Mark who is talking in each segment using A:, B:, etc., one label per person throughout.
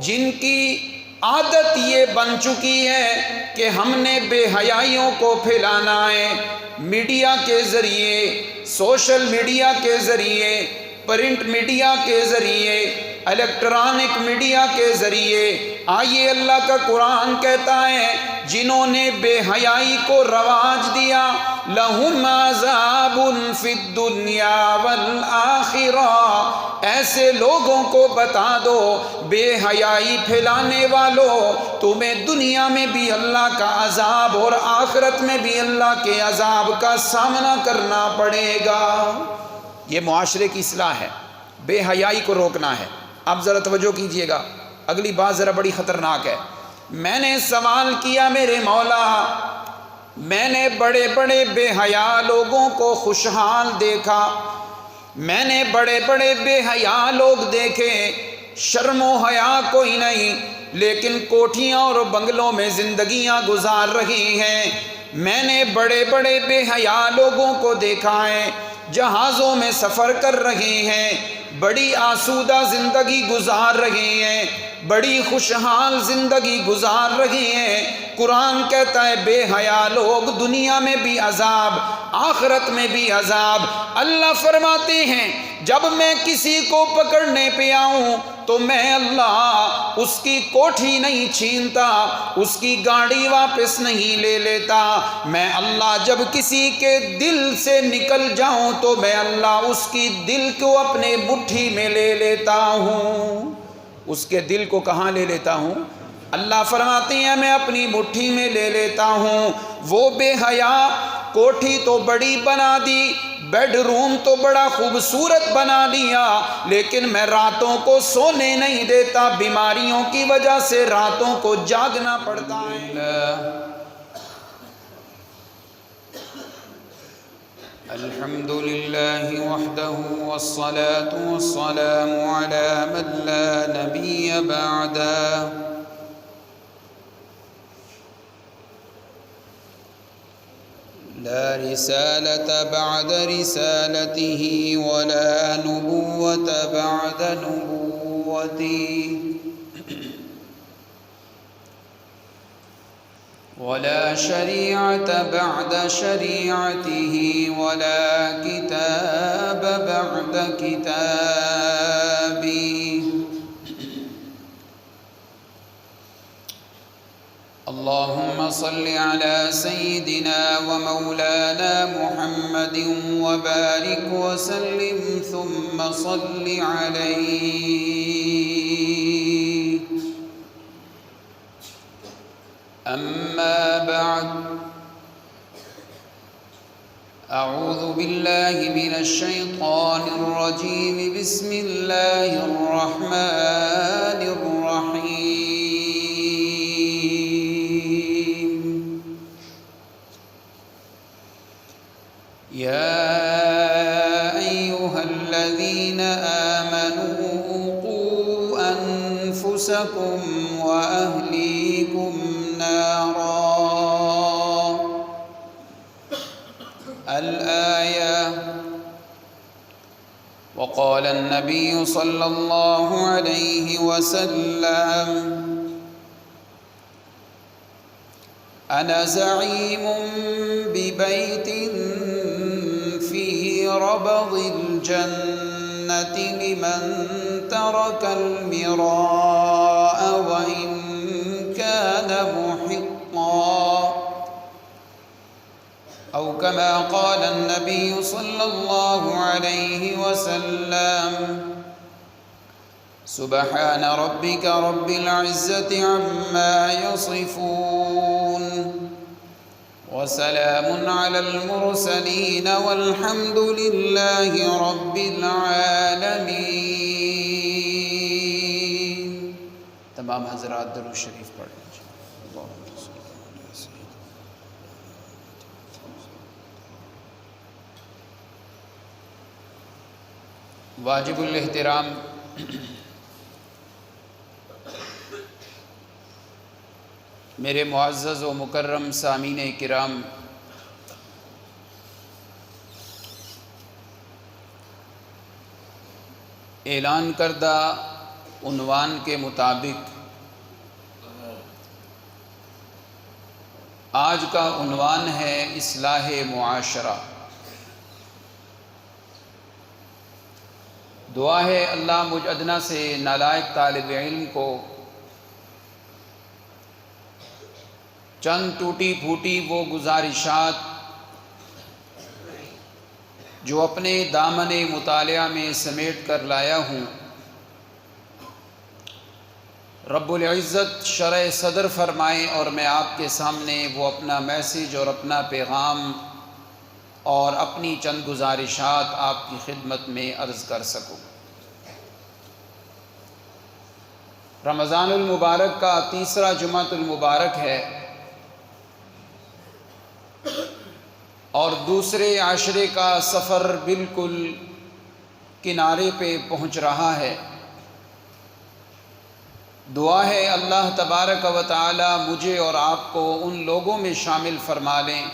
A: جن کی عادت یہ بن چکی ہے کہ ہم نے بے حیائیوں کو پھیلانا ہے، میڈیا کے ذریعے، سوشل میڈیا کے ذریعے، پرنٹ میڈیا کے ذریعے، الیکٹرانک میڈیا کے ذریعے۔ آئیے اللہ کا قرآن کہتا ہے جنہوں نے بے حیائی کو رواج دیا، لَهُمْ عَذَابٌ فِي الدُّنْيَا وَالْآخِرَةِ، ایسے لوگوں کو بتا دو بے حیائی پھیلانے والوں، تمہیں دنیا میں بھی اللہ کا عذاب اور آخرت میں بھی اللہ کے عذاب کا سامنا کرنا پڑے گا۔ یہ معاشرے کی اصلاح ہے، بے حیائی کو روکنا ہے۔ اب ذرا توجہ کیجئے گا، اگلی بات ذرا بڑی خطرناک ہے۔ میں نے سوال کیا میرے مولا، میں نے بڑے بڑے بے حیا لوگوں کو خوشحال دیکھا، میں نے بڑے بڑے بے حیا لوگ دیکھے، شرم و حیا کوئی نہیں، لیکن کوٹھیاں اور بنگلوں میں زندگیاں گزار رہی ہیں۔ میں نے بڑے بڑے بے حیا لوگوں کو دیکھا ہے، جہازوں میں سفر کر رہے ہیں، بڑی آسودہ زندگی گزار رہے ہیں، بڑی خوشحال زندگی گزار رہے ہیں۔ قرآن کہتا ہے بے حیا لوگ دنیا میں بھی عذاب، آخرت میں بھی عذاب۔ اللہ فرماتے ہیں جب میں کسی کو پکڑنے پہ آؤں تو میں اللہ اس کی کوٹھی نہیں چھینتا، اس کی گاڑی واپس نہیں لے لیتا۔ میں اللہ جب کسی کے دل سے نکل جاؤں تو میں اللہ اس کی دل کو اپنے مٹھی میں لے لیتا ہوں۔ اس کے دل کو کہاں لے لیتا ہوں؟ اللہ فرماتے ہیں میں اپنی مٹھی میں لے لیتا ہوں۔ وہ بے حیا کوٹھی تو بڑی بنا دی، بیڈ روم تو بڑا خوبصورت بنا لیا، لیکن میں راتوں کو سونے نہیں دیتا، بیماریوں کی وجہ سے راتوں کو جاگنا پڑتا ہے۔ الحمد للہ وحدہ والصلاة والسلام علی من لا نبی بعدہ۔ لا رسالة بعد رسالته ولا نبوة بعد نبوته ولا شريعة بعد شريعته ولا كتاب بعد كتابه۔ اللهم صل على سيدنا ومولانا محمد وبارك وسلم ثم صل عليه۔ أما بعد، أعوذ بالله من الشيطان الرجيم، بسم الله الرحمن الرحيم۔ يا أيها الذين آمنوا قوا أنفسكم وأهليكم نارا، الآية۔ وقال النبي صلى الله عليه وسلم: أنا زعيم ببيت في ربض الجنة لمن ترك المراء وإن كان محقا، أو كما قال النبي صلى الله عليه وسلم: سبحان ربك رب العزة عما يصفون، وسلام على المرسلين والحمد لله رب العالمين۔ تمام حضرات درود شریف پڑھ لیجیے۔ واجب الاحترام میرے معزز و مکرم سامعین کرام، اعلان کردہ عنوان کے مطابق آج کا عنوان ہے اصلاح معاشرہ۔ دعا ہے اللہ مجھ ادنا سے نالائق طالب علم کو چند ٹوٹی پھوٹی وہ گزارشات جو اپنے دامن مطالعہ میں سمیٹ کر لایا ہوں، رب العزت شرح صدر فرمائیں اور میں آپ کے سامنے وہ اپنا میسیج اور اپنا پیغام اور اپنی چند گزارشات آپ کی خدمت میں عرض کر سکوں۔ رمضان المبارک کا تیسرا جمعۃ المبارک ہے اور دوسرے عاشرے کا سفر بالکل کنارے پہ پہنچ رہا ہے۔ دعا ہے اللہ تبارک و تعالی مجھے اور آپ کو ان لوگوں میں شامل فرما لیں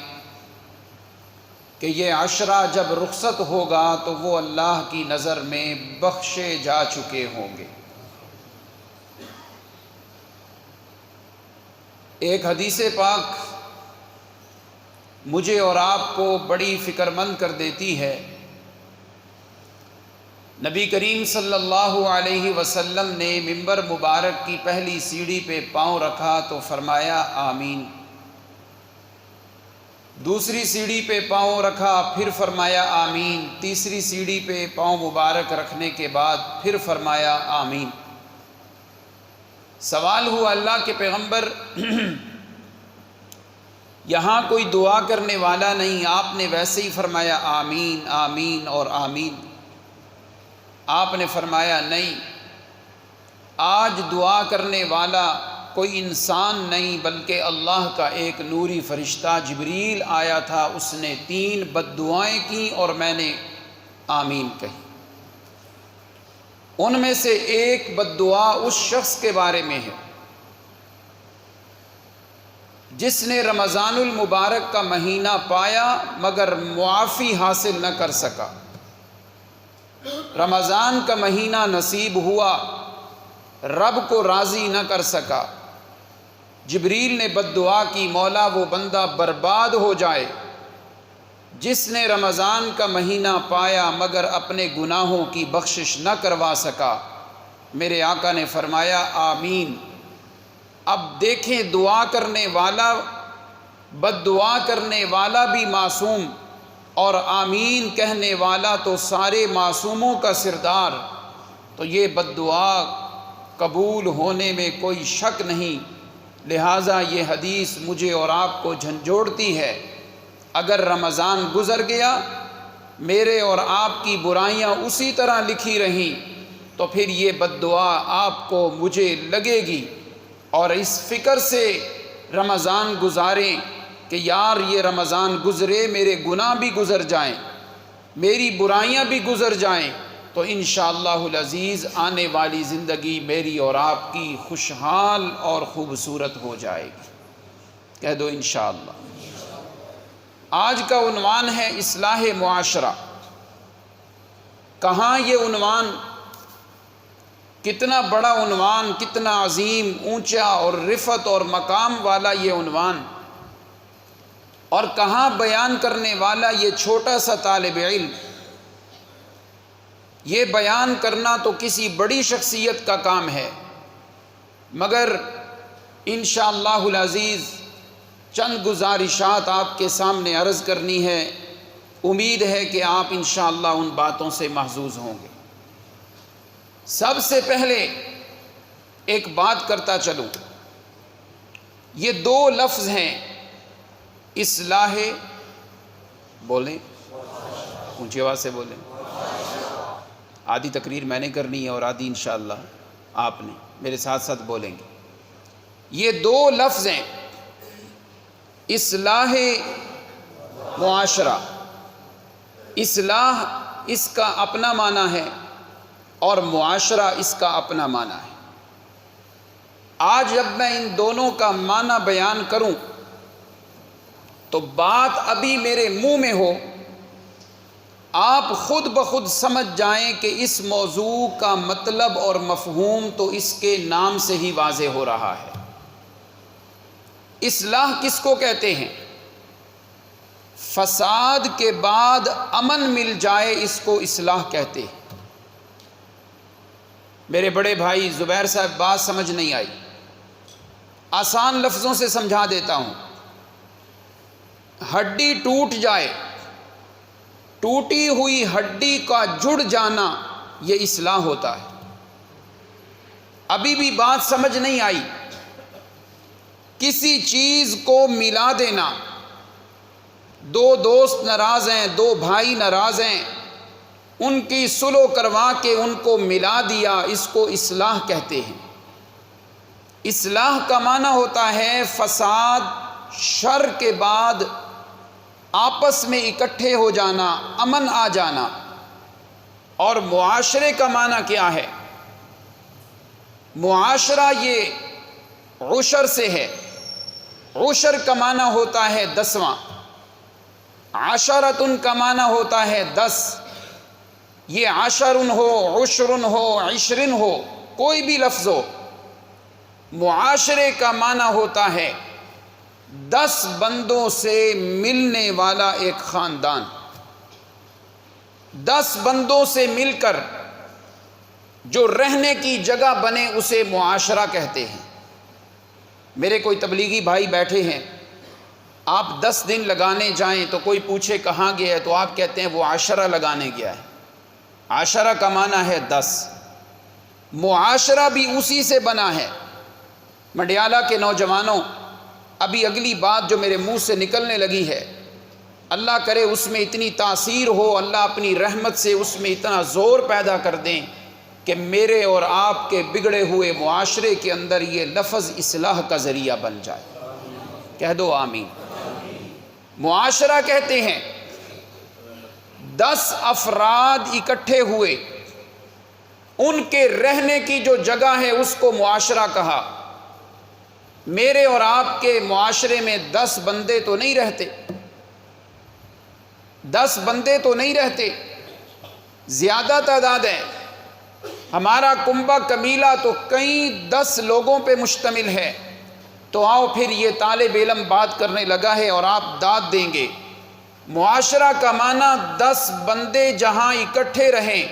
A: کہ یہ عشرہ جب رخصت ہوگا تو وہ اللہ کی نظر میں بخشے جا چکے ہوں گے۔ ایک حدیث پاک مجھے اور آپ کو بڑی فکر مند کر دیتی ہے۔ نبی کریم صلی اللہ علیہ وسلم نے ممبر مبارک کی پہلی سیڑھی پہ پاؤں رکھا تو فرمایا آمین، دوسری سیڑھی پہ پاؤں رکھا پھر فرمایا آمین، تیسری سیڑھی پہ پاؤں مبارک رکھنے کے بعد پھر فرمایا آمین۔ سوال ہوا اللہ کے پیغمبر یہاں کوئی دعا کرنے والا نہیں، آپ نے ویسے ہی فرمایا آمین آمین اور آمین۔ آپ نے فرمایا نہیں، آج دعا کرنے والا کوئی انسان نہیں بلکہ اللہ کا ایک نوری فرشتہ جبریل آیا تھا، اس نے 3 بد دعائیں کی اور میں نے آمین کہی۔ ان میں سے ایک بد دعا اس شخص کے بارے میں ہے جس نے رمضان المبارک کا مہینہ پایا مگر معافی حاصل نہ کر سکا۔ رمضان کا مہینہ نصیب ہوا، رب کو راضی نہ کر سکا۔ جبریل نے بد دعا کی، مولا وہ بندہ برباد ہو جائے جس نے رمضان کا مہینہ پایا مگر اپنے گناہوں کی بخشش نہ کروا سکا۔ میرے آقا نے فرمایا آمین۔ اب دیکھیں، دعا کرنے والا بد دعا کرنے والا بھی معصوم اور آمین کہنے والا تو سارے معصوموں کا سردار، تو یہ بد دعا قبول ہونے میں کوئی شک نہیں۔ لہٰذا یہ حدیث مجھے اور آپ کو جھنجھوڑتی ہے۔ اگر رمضان گزر گیا، میرے اور آپ کی برائیاں اسی طرح لکھی رہیں تو پھر یہ بد دعا آپ کو مجھے لگے گی، اور اس فکر سے رمضان گزاریں کہ یار یہ رمضان گزرے، میرے گناہ بھی گزر جائیں، میری برائیاں بھی گزر جائیں، تو انشاءاللہ العزیز آنے والی زندگی میری اور آپ کی خوشحال اور خوبصورت ہو جائے گی۔ کہہ دو انشاءاللہ۔ آج کا عنوان ہے اصلاح معاشرہ۔ کہاں یہ عنوان، کتنا بڑا عنوان، کتنا عظیم، اونچا اور رفعت اور مقام والا یہ عنوان، اور کہاں بیان کرنے والا یہ چھوٹا سا طالب علم۔ یہ بیان کرنا تو کسی بڑی شخصیت کا کام ہے، مگر انشاءاللہ العزیز چند گزارشات آپ کے سامنے عرض کرنی ہے۔ امید ہے کہ آپ انشاءاللہ ان باتوں سے محظوظ ہوں گے۔ سب سے پہلے ایک بات کرتا چلوں، یہ 2 لفظ ہیں، اصلاح، بولیں اونچی آواز سے بولیں، آدھی تقریر میں نے کرنی ہے اور آدھی انشاءاللہ آپ نے، میرے ساتھ ساتھ بولیں گے۔ یہ 2 لفظ ہیں، اصلاح معاشرہ۔ اصلاح اس کا اپنا معنی ہے اور معاشرہ اس کا اپنا معنی ہے۔ آج جب میں ان دونوں کا معنی بیان کروں تو بات ابھی میرے منہ میں ہو، آپ خود بخود سمجھ جائیں کہ اس موضوع کا مطلب اور مفہوم تو اس کے نام سے ہی واضح ہو رہا ہے۔ اصلاح کس کو کہتے ہیں؟ فساد کے بعد امن مل جائے، اس کو اصلاح کہتے ہیں۔ میرے بڑے بھائی زبیر صاحب، بات سمجھ نہیں آئی، آسان لفظوں سے سمجھا دیتا ہوں۔ ہڈی ٹوٹ جائے، ٹوٹی ہوئی ہڈی کا جڑ جانا، یہ اصلاح ہوتا ہے۔ ابھی بھی بات سمجھ نہیں آئی۔ کسی چیز کو ملا دینا، دو دوست ناراض ہیں، دو بھائی ناراض ہیں، ان کی صلح کروا کے ان کو ملا دیا، اس کو اصلاح کہتے ہیں۔ اصلاح کا معنی ہوتا ہے فساد، شر کے بعد آپس میں اکٹھے ہو جانا، امن آ جانا۔ اور معاشرے کا معنی کیا ہے؟ معاشرہ یہ عشر سے ہے۔ عشر کا معنی ہوتا ہے 10واں، عشرۃ کا معنی ہوتا ہے 10۔ یہ عشرن ہو، عشرن ہو، عشرن ہو، کوئی بھی لفظ ہو، معاشرے کا معنی ہوتا ہے 10 بندوں سے ملنے والا ایک خاندان۔ 10 بندوں سے مل کر جو رہنے کی جگہ بنے، اسے معاشرہ کہتے ہیں۔ میرے کوئی تبلیغی بھائی بیٹھے ہیں، آپ 10 دن لگانے جائیں تو کوئی پوچھے کہاں گیا ہے تو آپ کہتے ہیں وہ عشرہ لگانے گیا ہے۔ عشرہ کا معنی ہے 10۔ معاشرہ بھی اسی سے بنا ہے۔ مڈیالہ کے نوجوانوں، ابھی اگلی بات جو میرے منہ سے نکلنے لگی ہے، اللہ کرے اس میں اتنی تاثیر ہو، اللہ اپنی رحمت سے اس میں اتنا زور پیدا کر دیں کہ میرے اور آپ کے بگڑے ہوئے معاشرے کے اندر یہ لفظ اصلاح کا ذریعہ بن جائے۔ کہہ دو آمین۔ معاشرہ کہتے ہیں 10 افراد اکٹھے ہوئے، ان کے رہنے کی جو جگہ ہے اس کو معاشرہ کہا۔ میرے اور آپ کے معاشرے میں 10 بندے تو نہیں رہتے، 10 بندے تو نہیں رہتے، زیادہ تعداد ہے۔ ہمارا کنبہ قبیلہ تو کئی 10 لوگوں پہ مشتمل ہے۔ تو آؤ پھر یہ طالب علم بات کرنے لگا ہے اور آپ داد دیں گے۔ معاشرہ کا معنی 10 بندے جہاں اکٹھے رہیں۔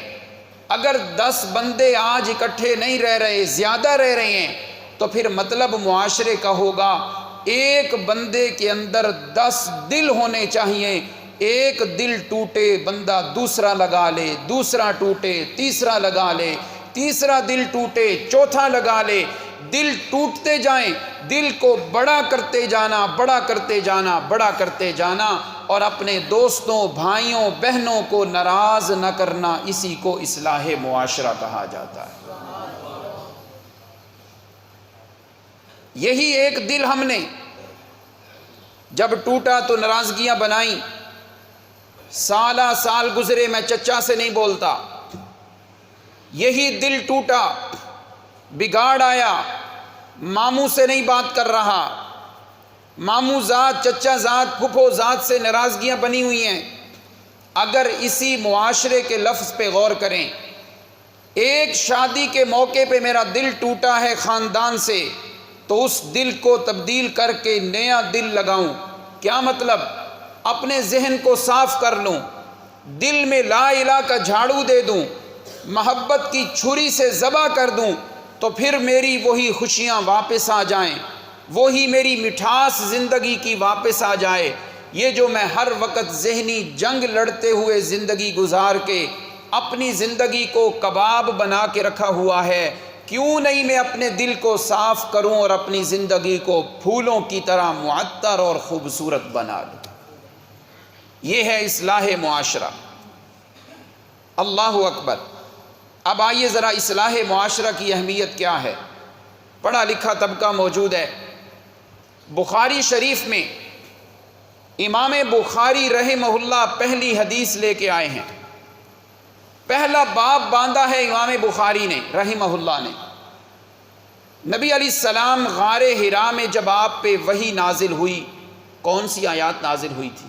A: اگر 10 بندے آج اکٹھے نہیں رہ رہے، زیادہ رہ رہے ہیں، تو پھر مطلب معاشرے کا ہوگا ایک بندے کے اندر 10 دل ہونے چاہیے۔ ایک دل ٹوٹے بندہ دوسرا لگا لے، دوسرا ٹوٹے تیسرا لگا لے، تیسرا دل ٹوٹے چوتھا لگا لے۔ دل ٹوٹتے جائیں، دل کو بڑا کرتے جانا، بڑا کرتے جانا، بڑا کرتے جانا، اور اپنے دوستوں، بھائیوں، بہنوں کو ناراض نہ کرنا، اسی کو اصلاح معاشرہ کہا جاتا ہے۔ یہی ایک دل ہم نے جب ٹوٹا تو ناراضگیاں بنائیں۔ سالہ سال گزرے، میں چچا سے نہیں بولتا، یہی دل ٹوٹا، بگاڑ آیا، ماموں سے نہیں بات کر رہا، ماموں ذات، چچا ذات، پھپھو ذات سے ناراضگیاں بنی ہوئی ہیں۔ اگر اسی معاشرے کے لفظ پہ غور کریں، ایک شادی کے موقع پہ میرا دل ٹوٹا ہے خاندان سے، تو اس دل کو تبدیل کر کے نیا دل لگاؤں۔ کیا مطلب؟ اپنے ذہن کو صاف کر لوں، دل میں لا الہ کا جھاڑو دے دوں، محبت کی چھری سے ذبح کر دوں، تو پھر میری وہی خوشیاں واپس آ جائیں، وہی میری مٹھاس زندگی کی واپس آ جائے۔ یہ جو میں ہر وقت ذہنی جنگ لڑتے ہوئے زندگی گزار کے اپنی زندگی کو کباب بنا کے رکھا ہوا ہے، کیوں نہیں میں اپنے دل کو صاف کروں اور اپنی زندگی کو پھولوں کی طرح معطر اور خوبصورت بنا لوں۔ یہ ہے اصلاح معاشرہ۔ اللہ اکبر۔ اب آئیے ذرا اصلاح معاشرہ کی اہمیت کیا ہے۔ پڑھا لکھا طبقہ موجود ہے۔ بخاری شریف میں امام بخاری رحمہ اللہ پہلی حدیث لے کے آئے ہیں۔ پہلا باب باندھا ہے امام بخاری نے رحمہ اللہ نے۔ نبی علیہ السلام غار حرا میں جب آپ پہ وحی نازل ہوئی، کون سی آیات نازل ہوئی تھی؟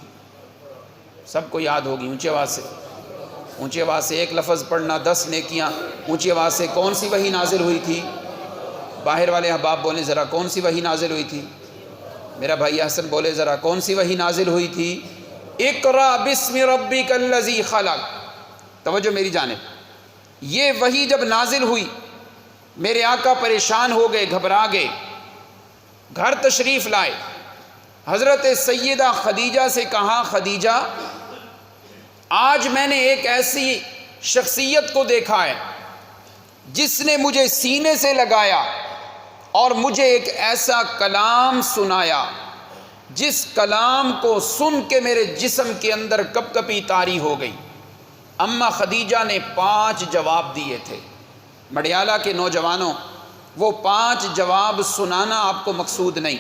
A: سب کو یاد ہوگی، اونچی آواز سے، اونچی آواز سے ایک لفظ پڑھنا 10 نیکیاں۔ اونچی آواز سے، کون سی وحی نازل ہوئی تھی؟ باہر والے احباب بولیں ذرا، کون سی وحی نازل ہوئی تھی؟ میرا بھائی حسن بولے ذرا کون سی وحی نازل ہوئی تھی؟ اقرا بسم ربک الذی خلق. توجہ میری جانب، یہ وحی جب نازل ہوئی میرے آقا پریشان ہو گئے، گھبرا گئے، گھر تشریف لائے، حضرت سیدہ خدیجہ سے کہا خدیجہ آج میں نے ایک ایسی شخصیت کو دیکھا ہے جس نے مجھے سینے سے لگایا اور مجھے ایک ایسا کلام سنایا جس کلام کو سن کے میرے جسم کے اندر کپ کپی طاری ہو گئی. اماں خدیجہ نے 5 جواب دیے تھے. مڈیالہ کے نوجوانوں، وہ 5 جواب سنانا آپ کو مقصود نہیں،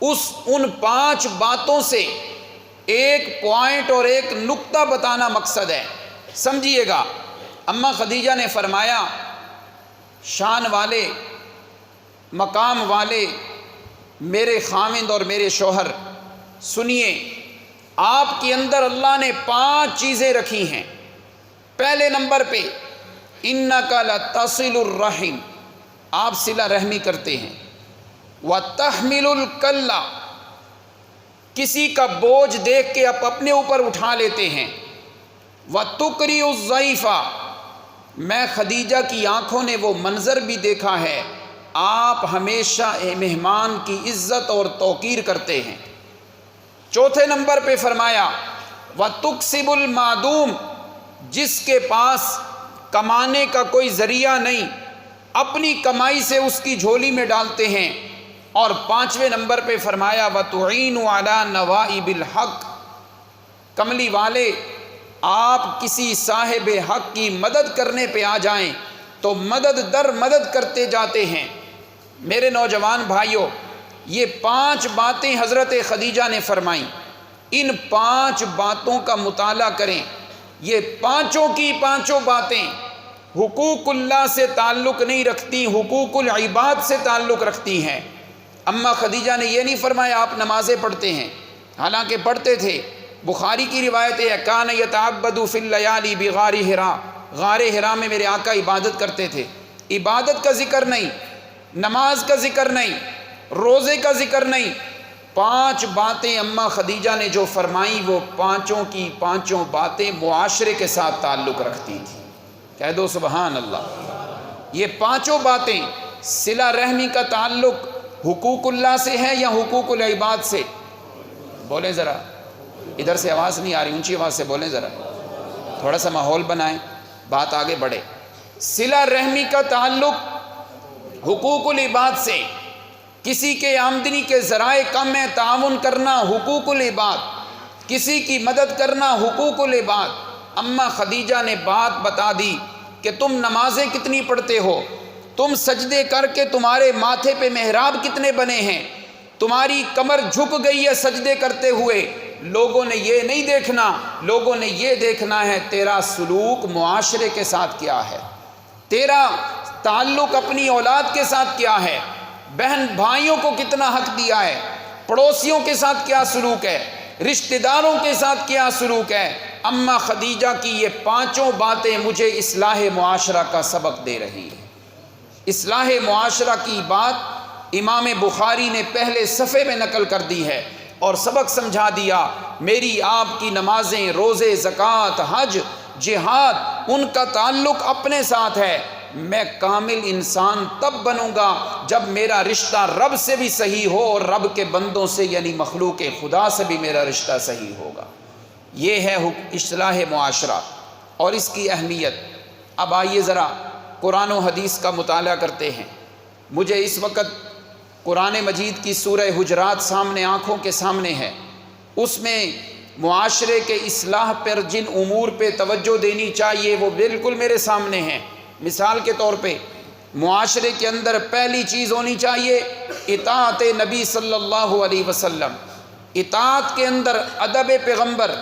A: ان 5 باتوں سے ایک پوائنٹ اور ایک نقطہ بتانا مقصد ہے. سمجھیے گا. اماں خدیجہ نے فرمایا شان والے، مقام والے میرے خاوند اور میرے شوہر، سنیے آپ کے اندر اللہ نے 5 چیزیں رکھی ہیں. پہلے نمبر پہ اِنَّكَ لَتَصِلُ الرَّحِمَ، آپ صلہ رحمی کرتے ہیں. وَتَحْمِلُ الْكَلَّ، کسی کا بوجھ دیکھ کے آپ اپنے اوپر اٹھا لیتے ہیں. وَتُقْرِئُ الضَّيْفَ، میں خدیجہ کی آنکھوں نے وہ منظر بھی دیکھا ہے، آپ ہمیشہ مہمان کی عزت اور توقیر کرتے ہیں. چوتھے نمبر پہ فرمایا وَتُكْسِبُ الْمَعْدُومَ، جس کے پاس کمانے کا کوئی ذریعہ نہیں اپنی کمائی سے اس کی جھولی میں ڈالتے ہیں. اور 5ویں نمبر پہ فرمایا وَتُعِينُ عَلَى نَوَائِبِ الْحَقِّ، کملی والے آپ کسی صاحب حق کی مدد کرنے پہ آ جائیں تو مدد در مدد کرتے جاتے ہیں. میرے نوجوان بھائیوں، یہ 5 باتیں حضرت خدیجہ نے فرمائیں. ان 5 باتوں کا مطالعہ کریں. یہ پانچوں کی پانچوں باتیں حقوق اللہ سے تعلق نہیں رکھتی، حقوق العباد سے تعلق رکھتی ہیں. اماں خدیجہ نے یہ نہیں فرمایا آپ نمازیں پڑھتے ہیں، حالانکہ پڑھتے تھے. بخاری کی روایت ہے کان یتعبد فی اللیالی بغار حرا، غار حرا میں میرے آقا عبادت کرتے تھے. عبادت کا ذکر نہیں، نماز کا ذکر نہیں، روزے کا ذکر نہیں. 5 باتیں اماں خدیجہ نے جو فرمائیں وہ پانچوں کی پانچوں باتیں معاشرے کے ساتھ تعلق رکھتی تھیں. کہہ دو سبحان اللہ. یہ پانچوں باتیں صلہ رحمی کا تعلق حقوق اللہ سے ہے یا حقوق العباد سے؟ بولیں ذرا، ادھر سے آواز نہیں آ رہی، اونچی آواز سے بولیں ذرا، تھوڑا سا ماحول بنائیں، بات آگے بڑھے. صلہ رحمی کا تعلق حقوق العباد سے، کسی کے آمدنی کے ذرائع کم ہیں تعاون کرنا حقوق العباد، کسی کی مدد کرنا حقوق العباد. اماں خدیجہ نے بات بتا دی کہ تم نمازیں کتنی پڑھتے ہو، تم سجدے کر کے تمہارے ماتھے پہ محراب کتنے بنے ہیں، تمہاری کمر جھک گئی ہے سجدے کرتے ہوئے. لوگوں نے یہ نہیں دیکھنا، لوگوں نے یہ دیکھنا ہے تیرا سلوک معاشرے کے ساتھ کیا ہے، تیرا تعلق اپنی اولاد کے ساتھ کیا ہے، بہن بھائیوں کو کتنا حق دیا ہے، پڑوسیوں کے ساتھ کیا سلوک ہے، رشتہ داروں کے ساتھ کیا سلوک ہے. اماں خدیجہ کی یہ پانچوں باتیں مجھے اصلاح معاشرہ کا سبق دے رہی ہے. اصلاح معاشرہ کی بات امام بخاری نے پہلے صفحے میں نقل کر دی ہے اور سبق سمجھا دیا. میری آپ کی نمازیں، روزے، زکوٰۃ، حج، جہاد، ان کا تعلق اپنے ساتھ ہے. میں کامل انسان تب بنوں گا جب میرا رشتہ رب سے بھی صحیح ہو اور رب کے بندوں سے یعنی مخلوق خدا سے بھی میرا رشتہ صحیح ہوگا. یہ ہے اصلاح معاشرہ اور اس کی اہمیت. اب آئیے ذرا قرآن و حدیث کا مطالعہ کرتے ہیں. مجھے اس وقت قرآن مجید کی سورہ حجرات سامنے آنکھوں کے سامنے ہے. اس میں معاشرے کے اصلاح پر جن امور پہ توجہ دینی چاہیے وہ بالکل میرے سامنے ہیں. مثال کے طور پہ معاشرے کے اندر پہلی چیز ہونی چاہیے اطاعت نبی صلی اللہ علیہ وسلم. اطاعت کے اندر ادب پیغمبر.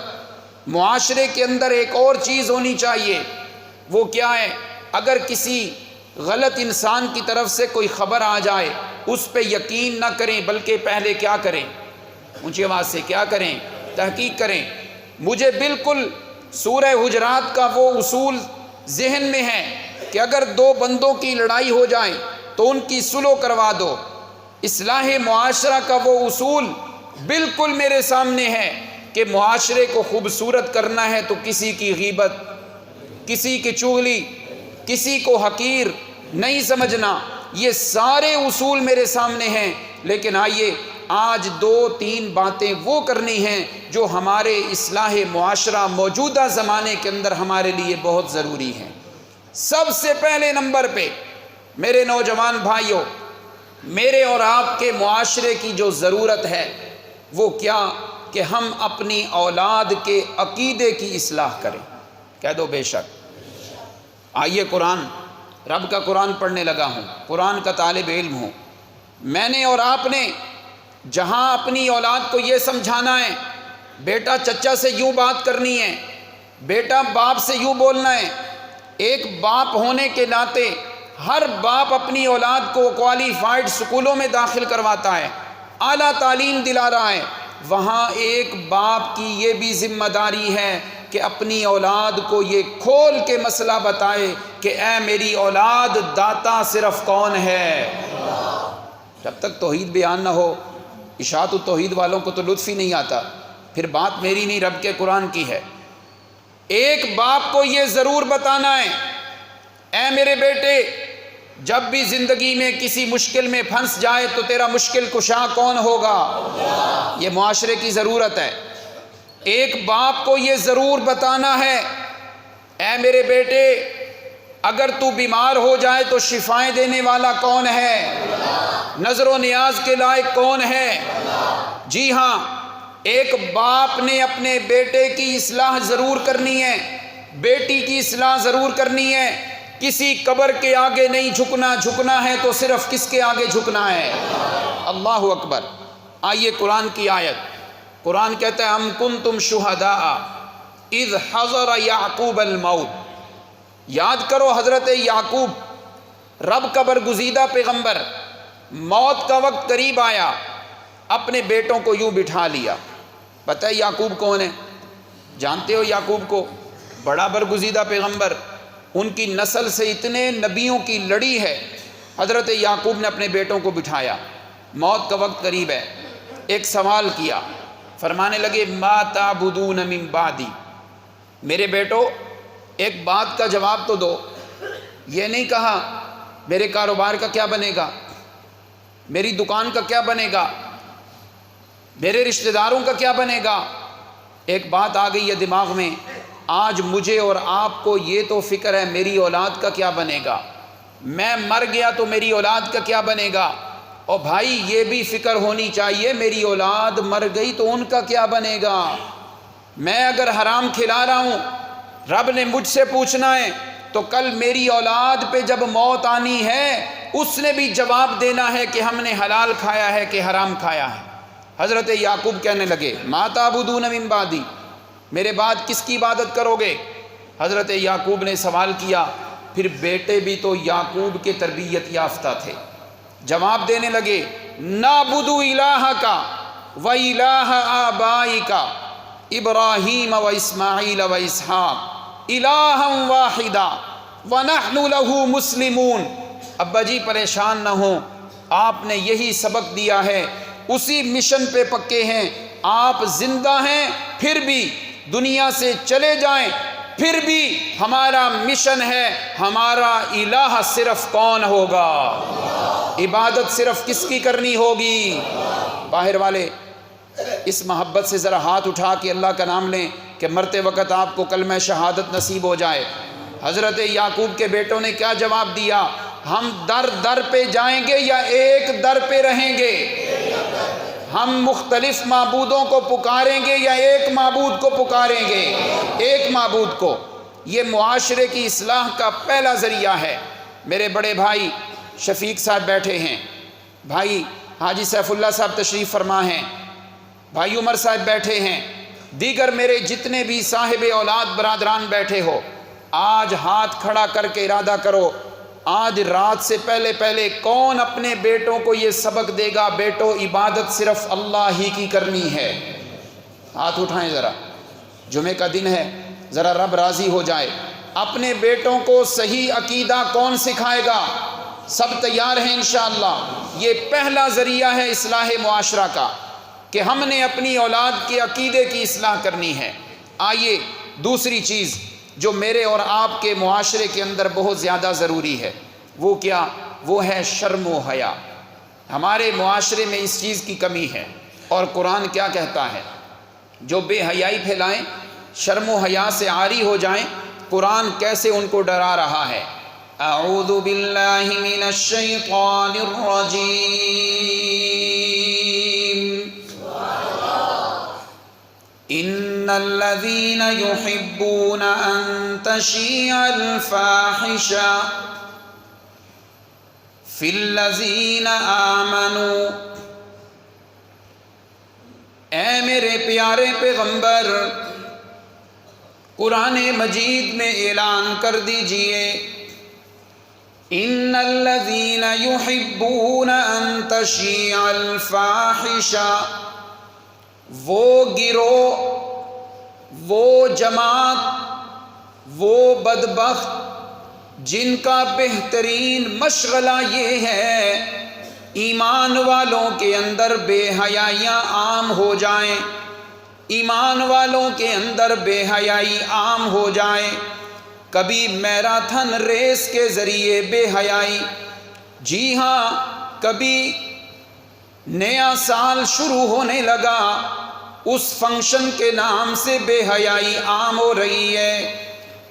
A: معاشرے کے اندر ایک اور چیز ہونی چاہیے، وہ کیا ہے؟ اگر کسی غلط انسان کی طرف سے کوئی خبر آ جائے اس پہ یقین نہ کریں بلکہ پہلے کیا کریں؟ اونچی آواز سے کیا کریں؟ تحقیق کریں. مجھے بالکل سورہ حجرات کا وہ اصول ذہن میں ہے کہ اگر 2 بندوں کی لڑائی ہو جائے تو ان کی صلح کروا دو. اصلاح معاشرہ کا وہ اصول بالکل میرے سامنے ہے کہ معاشرے کو خوبصورت کرنا ہے تو کسی کی غیبت، کسی کی چغلی، کسی کو حقیر نہیں سمجھنا، یہ سارے اصول میرے سامنے ہیں۔ لیکن آئیے آج 2-3 باتیں وہ کرنی ہیں جو ہمارے اصلاح معاشرہ موجودہ زمانے کے اندر ہمارے لیے بہت ضروری ہیں۔ سب سے پہلے نمبر پہ میرے نوجوان بھائیوں، میرے اور آپ کے معاشرے کی جو ضرورت ہے وہ کیا؟ کہ ہم اپنی اولاد کے عقیدے کی اصلاح کریں۔ کہہ دو بے شک۔ آئیے قرآن، رب کا قرآن پڑھنے لگا ہوں، قرآن کا طالب علم ہوں، میں نے اور آپ نے جہاں اپنی اولاد کو یہ سمجھانا ہے بیٹا چچا سے یوں بات کرنی ہے، بیٹا باپ سے یوں بولنا ہے، ایک باپ ہونے کے ناطے ہر باپ اپنی اولاد کو کوالیفائڈ سکولوں میں داخل کرواتا ہے، اعلیٰ تعلیم دلا رہا ہے، وہاں ایک باپ کی یہ بھی ذمہ داری ہے کہ اپنی اولاد کو یہ کھول کے مسئلہ بتائے کہ اے میری اولاد داتا صرف کون ہے۔ جب تک توحید بیان نہ ہو، اشاعت التوحید والوں کو تو لطف ہی نہیں آتا، پھر بات میری نہیں رب کے قرآن کی ہے۔ ایک باپ کو یہ ضرور بتانا ہے، اے میرے بیٹے جب بھی زندگی میں کسی مشکل میں پھنس جائے تو تیرا مشکل کشا کون ہوگا؟ یہ معاشرے کی ضرورت ہے۔ ایک باپ کو یہ ضرور بتانا ہے، اے میرے بیٹے اگر تو بیمار ہو جائے تو شفائیں دینے والا کون ہے؟ نظر و نیاز کے لائق کون ہے؟ جی ہاں، ایک باپ نے اپنے بیٹے کی اصلاح ضرور کرنی ہے، بیٹی کی اصلاح ضرور کرنی ہے۔ کسی قبر کے آگے نہیں جھکنا، جھکنا ہے تو صرف کس کے آگے جھکنا ہے؟ اللہ اکبر۔ آئیے قرآن کی آیت، قرآن کہتا ہے ام کنتم شہداء اذ حضر یعقوب الموت۔ یاد کرو حضرت یعقوب، رب کا برگزیدہ پیغمبر، موت کا وقت قریب آیا، اپنے بیٹوں کو یوں بٹھا لیا۔ پتہ ہے یعقوب کون ہے؟ جانتے ہو یعقوب کو؟ بڑا برگزیدہ پیغمبر، ان کی نسل سے اتنے نبیوں کی لڑی ہے۔ حضرت یعقوب نے اپنے بیٹوں کو بٹھایا، موت کا وقت قریب ہے، ایک سوال کیا، فرمانے لگے ما تعبدون من بعدی، میرے بیٹو ایک بات کا جواب تو دو۔ یہ نہیں کہا میرے کاروبار کا کیا بنے گا، میری دکان کا کیا بنے گا، میرے رشتہ داروں کا کیا بنے گا۔ ایک بات آ گئی ہے دماغ میں، آج مجھے اور آپ کو یہ تو فکر ہے میری اولاد کا کیا بنے گا، میں مر گیا تو میری اولاد کا کیا بنے گا، اور بھائی یہ بھی فکر ہونی چاہیے میری اولاد مر گئی تو ان کا کیا بنے گا۔ میں اگر حرام کھلا رہا ہوں، رب نے مجھ سے پوچھنا ہے تو کل میری اولاد پہ جب موت آنی ہے اس نے بھی جواب دینا ہے کہ ہم نے حلال کھایا ہے کہ حرام کھایا ہے۔ حضرت یعقوب کہنے لگے ما تعبدون من بعدی، میرے بعد کس کی عبادت کرو گے؟ حضرت یعقوب نے سوال کیا، پھر بیٹے بھی تو یعقوب کے تربیت یافتہ تھے، جواب دینے لگے نعبد الہک و الہ آبائک ابراہیم و اسماعیل و اسحاق الہا واحدا ونحن لہ مسلمون۔ ابا جی پریشان نہ ہوں، آپ نے یہی سبق دیا ہے، اسی مشن پہ پکے ہیں، آپ زندہ ہیں پھر بھی، دنیا سے چلے جائیں پھر بھی ہمارا مشن ہے، ہمارا الہ صرف کون ہوگا، عبادت صرف کس کی کرنی ہوگی۔ باہر والے اس محبت سے ذرا ہاتھ اٹھا کے اللہ کا نام لیں کہ مرتے وقت آپ کو کلمہ شہادت نصیب ہو جائے۔ حضرت یعقوب کے بیٹوں نے کیا جواب دیا؟ ہم در در پہ جائیں گے یا ایک در پہ رہیں گے؟ ہم مختلف معبودوں کو پکاریں گے یا ایک معبود کو پکاریں گے؟ ایک معبود کو۔ یہ معاشرے کی اصلاح کا پہلا ذریعہ ہے۔ میرے بڑے بھائی شفیق صاحب بیٹھے ہیں، بھائی حاجی سیف اللہ صاحب تشریف فرما ہیں، بھائی عمر صاحب بیٹھے ہیں، دیگر میرے جتنے بھی صاحب اولاد برادران بیٹھے ہو، آج ہاتھ کھڑا کر کے ارادہ کرو، آج رات سے پہلے پہلے کون اپنے بیٹوں کو یہ سبق دے گا بیٹو عبادت صرف اللہ ہی کی کرنی ہے؟ ہاتھ اٹھائیں ذرا، جمعے کا دن ہے، ذرا رب راضی ہو جائے۔ اپنے بیٹوں کو صحیح عقیدہ کون سکھائے گا؟ سب تیار ہیں انشاءاللہ؟ یہ پہلا ذریعہ ہے اصلاح معاشرہ کا کہ ہم نے اپنی اولاد کے عقیدے کی اصلاح کرنی ہے۔ آئیے دوسری چیز جو میرے اور آپ کے معاشرے کے اندر بہت زیادہ ضروری ہے، وہ کیا؟ وہ ہے شرم و حیا۔ ہمارے معاشرے میں اس چیز کی کمی ہے، اور قرآن کیا کہتا ہے؟ جو بے حیائی پھیلائیں، شرم و حیا سے عاری ہو جائیں، قرآن کیسے ان کو ڈرا رہا ہے۔ اعوذ باللہ من الشیطان الرجیم، ان الذین یحبون ان تشیع الفاحشہ فی الذین آمنوا، اے میرے پیارے پیغمبر، قرآن مجید میں اعلان کر دیجئے، ان الذین یحبون ان تشیع الفاحشہ، وہ گروہ، وہ جماعت، وہ بدبخت جن کا بہترین مشغلہ یہ ہے ایمان والوں کے اندر بے حیائیاں عام ہو جائیں، ایمان والوں کے اندر بے حیائی عام ہو جائیں۔ کبھی میراتھن ریس کے ذریعے بے حیائی، جی ہاں، کبھی نیا سال شروع ہونے لگا، اس فنکشن کے نام سے بے حیائی عام ہو رہی ہے،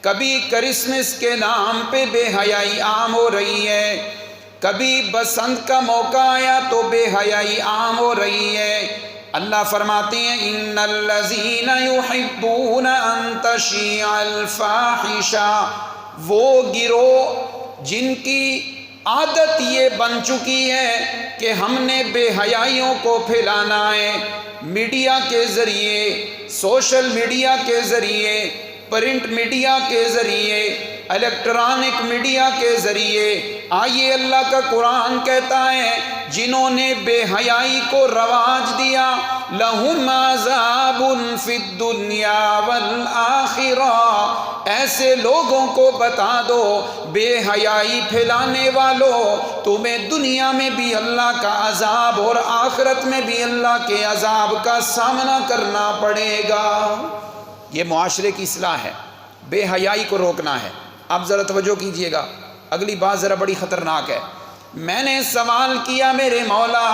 A: کبھی کرسمس کے نام پہ بے حیائی عام ہو رہی ہے، کبھی بسنت کا موقع آیا تو بے حیائی عام ہو رہی ہے۔ اللہ فرماتے ہیں ان الذین یحبون ان تشیع الفاحشہ، وہ گروہ جن کی عادت یہ بن چکی ہے کہ ہم نے بے حیائیوں کو پھیلانا ہے، میڈیا کے ذریعے، سوشل میڈیا کے ذریعے، پرنٹ میڈیا کے ذریعے، الیکٹرانک میڈیا کے ذریعے۔ آئیے اللہ کا قرآن کہتا ہے جنہوں نے بے حیائی کو رواج دیا، لہم عذاب فی الدنیا والآخرہ، ایسے لوگوں کو بتا دو بے حیائی پھیلانے والوں، تمہیں دنیا میں بھی اللہ کا عذاب اور آخرت میں بھی اللہ کے عذاب کا سامنا کرنا پڑے گا۔ یہ معاشرے کی اصلاح ہے، بے حیائی کو روکنا ہے۔ اب ذرا توجہ کیجئے گا، اگلی بات ذرا بڑی خطرناک ہے۔ میں نے سوال کیا میرے مولا،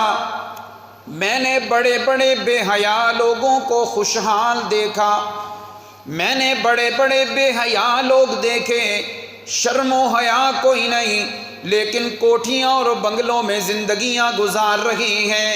A: میں نے بڑے بڑے بے حیا لوگوں کو خوشحال دیکھا، میں نے بڑے بڑے بے حیا لوگ دیکھے، شرم و حیا کوئی نہیں، لیکن کوٹھیاں اور بنگلوں میں زندگیاں گزار رہی ہیں۔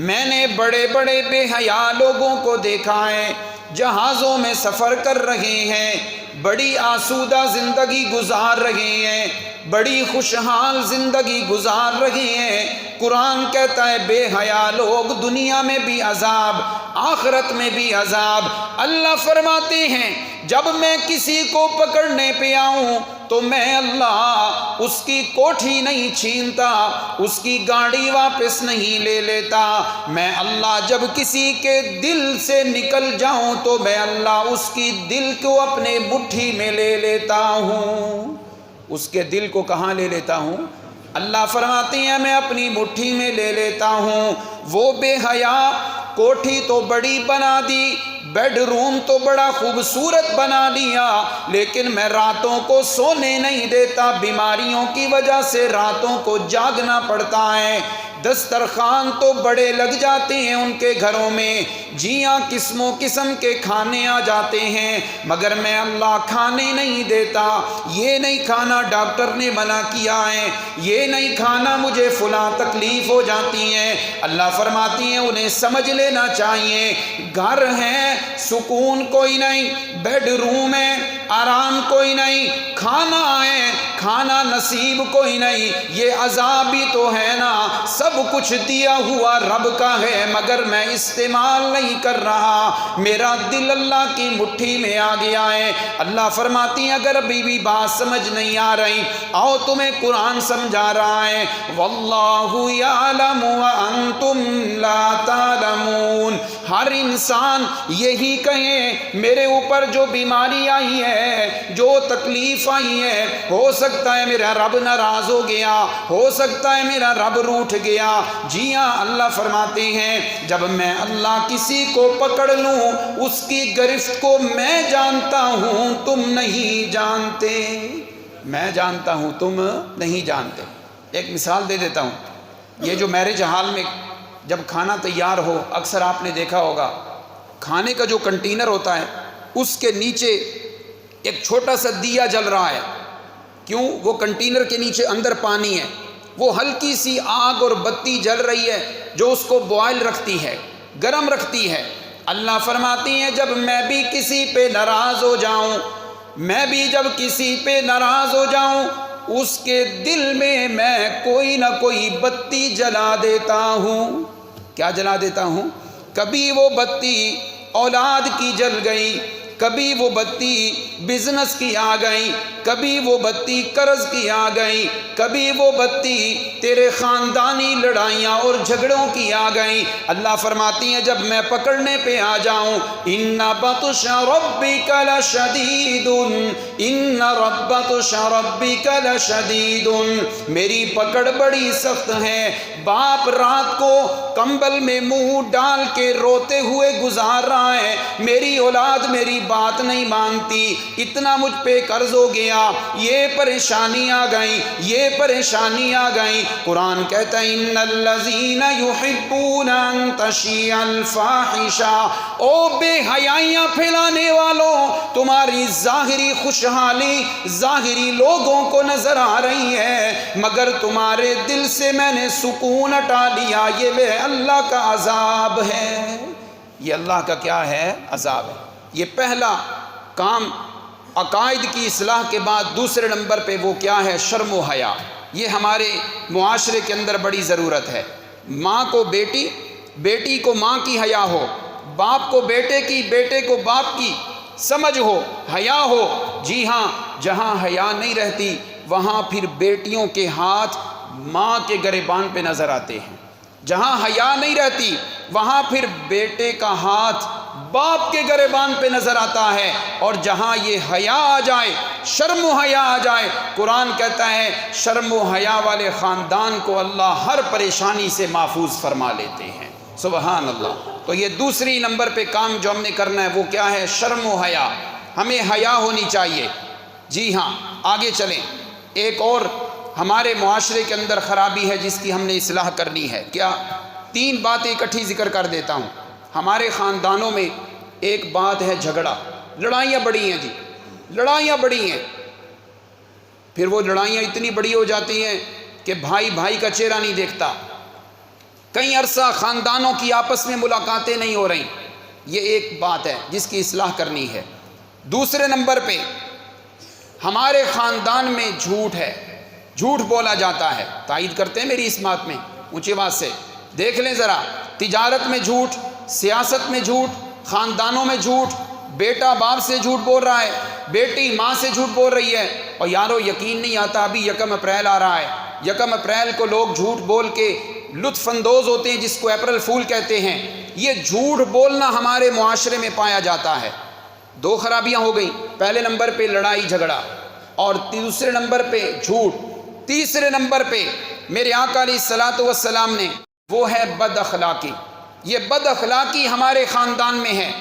A: میں نے بڑے بڑے بے حیا لوگوں کو دیکھا ہے، جہازوں میں سفر کر رہے ہیں، بڑی آسودہ زندگی گزار رہے ہیں، بڑی خوشحال زندگی گزار رہے ہیں۔ قرآن کہتا ہے بے حیا لوگ دنیا میں بھی عذاب، آخرت میں بھی عذاب۔ اللہ فرماتے ہیں جب میں کسی کو پکڑنے پہ آؤں تو میں اللہ اس کی کوٹھی نہیں چھینتا، اس کی گاڑی واپس نہیں لے لیتا۔ میں اللہ جب کسی کے دل سے نکل جاؤں تو میں اللہ اس کی دل کو اپنے مٹھی میں لے لیتا ہوں۔ اس کے دل کو کہاں لے لیتا ہوں؟ اللہ فرماتے ہیں میں اپنی مٹھی میں لے لیتا ہوں۔ وہ بے حیا کوٹھی تو بڑی بنا دی، بیڈ روم تو بڑا خوبصورت بنا لیا، لیکن میں راتوں کو سونے نہیں دیتا، بیماریوں کی وجہ سے راتوں کو جاگنا پڑتا ہے۔ دسترخوان تو بڑے لگ جاتے ہیں ان کے گھروں میں، جی ہاں، قسم و قسم کے کھانے آ جاتے ہیں، مگر میں اللہ کھانے نہیں دیتا۔ یہ نہیں کھانا ڈاکٹر نے منع کیا ہے، یہ نہیں کھانا مجھے فلاں تکلیف ہو جاتی ہے۔ اللہ فرماتی ہیں انہیں سمجھ لینا چاہیے، گھر ہے سکون کوئی نہیں، بیڈ روم ہے آرام کوئی نہیں، کھانا ہے کھانا نصیب کوئی نہیں، یہ عذاب بھی تو ہے نا۔ سب کچھ دیا ہوا رب کا ہے مگر میں استعمال نہیں کر رہا، میرا دل اللہ کی مٹھی میں آ گیا ہے۔ اللہ فرماتی ہیں اگر ابھی بھی بات سمجھ نہیں آ رہی، آؤ تمہیں قرآن سمجھا رہا ہے۔ واللہ یعلم وانتم لا تعلمون، ہر انسان یہی کہے میرے اوپر جو بیماری آئی ہے، جو تکلیف آئی ہے، ہو سکتا ہے میرا رب ناراض ہو گیا، ہو سکتا ہے میرا رب روٹھ گیا۔ جی ہاں، اللہ فرماتے ہیں جب میں اللہ کسی کو پکڑ لوں اس کی گرفت کو میں جانتا ہوں تم نہیں جانتے، میں جانتا ہوں تم نہیں جانتے۔ ایک مثال دے دیتا ہوں، یہ جو میرج ہال میں جب کھانا تیار ہو، اکثر آپ نے دیکھا ہوگا کھانے کا جو کنٹینر ہوتا ہے اس کے نیچے ایک چھوٹا سا دیا جل رہا ہے۔ کیوں؟ وہ کنٹینر کے نیچے اندر پانی ہے، وہ ہلکی سی آگ اور بتی جل رہی ہے جو اس کو بوائل رکھتی ہے، گرم رکھتی ہے۔ اللہ فرماتی ہیں جب میں بھی کسی پہ ناراض ہو جاؤں، میں بھی جب کسی پہ ناراض ہو جاؤں اس کے دل میں کوئی نہ کوئی بتی جلا دیتا ہوں۔ کیا جلا دیتا ہوں؟ کبھی وہ بتی اولاد کی جل گئی، کبھی وہ بتی بزنس کی آ گئی، کبھی وہ بتی قرض کی آ گئی، کبھی وہ بتی تیرے خاندانی لڑائیاں اور جھگڑوں کی آ گئی۔ اللہ فرماتی ہیں جب میں پکڑنے پہ آ جاؤں، ان بطش ربک لشدید، ان بطش ربک لشدید، میری پکڑ بڑی سخت ہے۔ باپ رات کو کمبل میں منہ ڈال کے روتے ہوئے گزار رہا ہے، میری اولاد میری بات نہیں مانتی، اتنا مجھ پہ قرض ہو گیا، یہ پریشانی آ گئی، یہ پریشانی آ گئی۔ قرآن کہتا ہے ان الذین یحبون ان تشیع الفاحشہ، او بے حیائیاں پھیلانے والوں، تمہاری ظاہری خوشحالی ظاہری لوگوں کو نظر آ رہی ہے مگر تمہارے دل سے میں نے سکون ہٹا لیا، یہ بے اللہ کا عذاب ہے، یہ اللہ کا کیا ہے؟ عذاب ہے۔ یہ پہلا کام عقائد کی اصلاح کے بعد دوسرے نمبر پہ وہ کیا ہے؟ شرم و حیا۔ یہ ہمارے معاشرے کے اندر بڑی ضرورت ہے۔ ماں کو بیٹی، بیٹی کو ماں کی حیا ہو، باپ کو بیٹے کی، بیٹے کو باپ کی سمجھ ہو، حیا ہو۔ جی ہاں، جہاں حیا نہیں رہتی وہاں پھر بیٹیوں کے ہاتھ ماں کے گریبان پہ نظر آتے ہیں، جہاں حیا نہیں رہتی وہاں پھر بیٹے کا ہاتھ باپ کے گریبان پہ نظر آتا ہے، اور جہاں یہ حیا آ جائے، شرم و حیا آ جائے، قرآن کہتا ہے شرم و حیا والے خاندان کو اللہ ہر پریشانی سے محفوظ فرما لیتے ہیں۔ سبحان اللہ۔ تو یہ دوسری نمبر پہ کام جو ہم نے کرنا ہے وہ کیا ہے؟ شرم و حیا، ہمیں حیا ہونی چاہیے۔ جی ہاں، آگے چلیں۔ ایک اور ہمارے معاشرے کے اندر خرابی ہے جس کی ہم نے اصلاح کرنی ہے۔ کیا؟ 3 باتیں اکٹھی ذکر کر دیتا ہوں۔ ہمارے خاندانوں میں ایک بات ہے جھگڑا، لڑائیاں بڑی ہیں جی، لڑائیاں بڑی ہیں، پھر وہ لڑائیاں اتنی بڑی ہو جاتی ہیں کہ بھائی بھائی کا چہرہ نہیں دیکھتا، کئی عرصہ خاندانوں کی آپس میں ملاقاتیں نہیں ہو رہی۔ یہ ایک بات ہے جس کی اصلاح کرنی ہے۔ دوسرے نمبر پہ ہمارے خاندان میں جھوٹ ہے، جھوٹ بولا جاتا ہے۔ تائید کرتے ہیں میری اس بات میں؟ اونچی آواز سے دیکھ لیں ذرا، تجارت میں جھوٹ، سیاست میں جھوٹ، خاندانوں میں جھوٹ، بیٹا باپ سے جھوٹ بول رہا ہے، بیٹی ماں سے جھوٹ بول رہی ہے۔ اور یارو یقین نہیں آتا، ابھی 1 اپریل آ رہا ہے، 1 اپریل کو لوگ جھوٹ بول کے لطف اندوز ہوتے ہیں جس کو اپریل فول کہتے ہیں۔ یہ جھوٹ بولنا ہمارے معاشرے میں پایا جاتا ہے۔ 2 خرابیاں ہو گئیں، پہلے نمبر پہ لڑائی جھگڑا، اور دوسرے نمبر پہ جھوٹ، تیسرے نمبر پہ میرے آقا علیہ الصلوۃ والسلام نے وہ ہے بد اخلاقی۔ یہ بد اخلاقی ہمارے خاندان میں ہے،